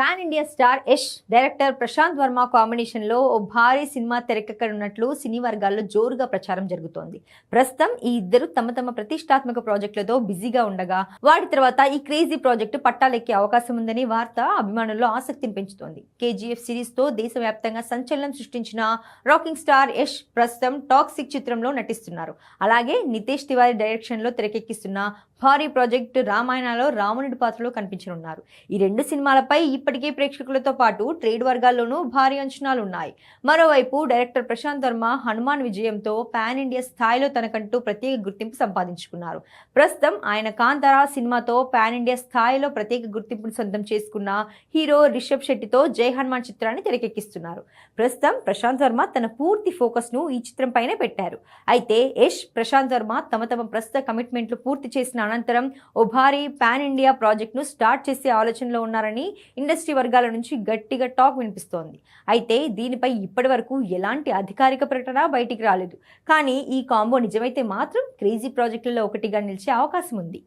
Pan India star Yash director Prashanth Varma combination లో ఓ భారీ సినిమా తెరకెక్కనున్నట్లు సినీ వర్గాల్లో జోరుగా ప్రచారం జరుగుతోంది. ప్రస్తుతం ఈ ఇద్దరు తమ తమ ప్రతిష్టాత్మక ప్రాజెక్టులతో బిజీగా ఉండగా వాటి తర్వాత ఈ క్రేజీ ప్రాజెక్టు పట్టాలెక్కే అవకాశం ఉందని వార్త అభిమానుల్లో ఆసక్తిని పెంచుతోంది. కేజీఎఫ్ సిరీస్ తో దేశవ్యాప్తంగా సంచలనం సృష్టించిన రాకింగ్ స్టార్ యష్ ప్రస్తుతం టాక్సిక్ చిత్రంలో నటిస్తున్నారు. అలాగే నితేష్ తివారీ డైరెక్షన్ లో తెరకెక్కిస్తున్న భారీ ప్రాజెక్టు రామాయణలో రావణుడి పాత్రలో కనిపించనున్నారు. ఈ రెండు సినిమాలపై ఇప్పటికే ప్రేక్షకులతో పాటు ట్రేడ్ వర్గాల్లోనూ భారీ అంచనాలు ఉన్నాయి. మరోవైపు డైరెక్టర్ ప్రశాంత్ వర్మ హనుమాన్ విజయంతో పాన్ ఇండియా స్థాయిలో తనకంటూ ప్రత్యేక గుర్తింపు సంపాదించుకున్నారు. ప్రస్తుతం ఆయన కాంతారా సినిమాతో పాన్ ఇండియా స్థాయిలో ప్రత్యేక గుర్తింపును సొంతం చేసుకున్న హీరో రిషబ్ శెట్టితో జై హనుమాన్ చిత్రాన్ని తెరకెక్కిస్తున్నారు. ప్రస్తుతం ప్రశాంత్ వర్మ తన పూర్తి ఫోకస్ ను ఈ చిత్రం పైనే పెట్టారు. అయితే యష్, ప్రశాంత్ వర్మ తమ తమ ప్రస్తుత కమిట్మెంట్లు పూర్తి చేసిన అనంతరం ఓ భారీ పాన్ ఇండియా ప్రాజెక్ట్ ను స్టార్ట్ చేసే ఆలోచనలో ఉన్నారని ఇండస్ట్రీ వర్గాల నుంచి గట్టిగా టాక్ వినిపిస్తోంది. అయితే దీనిపై ఇప్పటి వరకు ఎలాంటి అధికారిక ప్రకటన బయటికి రాలేదు. కానీ ఈ కాంబో నిజమైతే మాత్రం క్రేజీ ప్రాజెక్టులలో ఒకటిగా నిలిచే అవకాశం ఉంది.